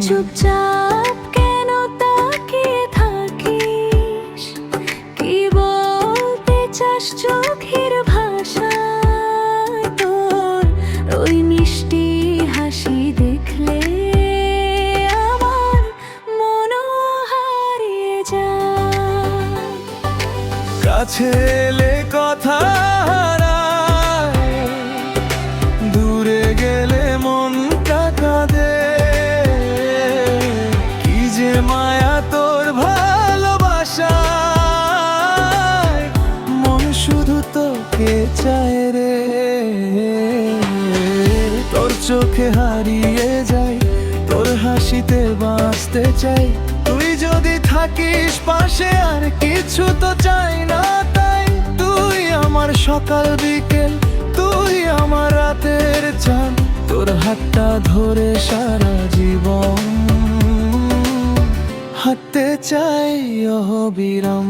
চুপচাপ কেন তাকিয়ে থাকিস? কি বলতে চাস চোখের ভাষায়? তোর ওই মিষ্টি হাসি দেখলে আমার মনও হারিয়ে যায়। কাছে এলে কথা হারায়, দূরে গেলে মনটা কাঁদে। কি যে মায়া তোর ভালোবাসায়, মন শুধু তোকে চায় রে। তোর চোখে হারিয়ে যাই, তোর হাসিতে বাঁচতে চাই। তুই যদি থাকিস পাশে আর কিছু তো চাই না তাই। তুই আমার সকাল বিকেল, তুই আমার রাতের চাঁদ। তোর হাতটা ধরে সারা জীবন হাঁটতে চাই অবিরাম।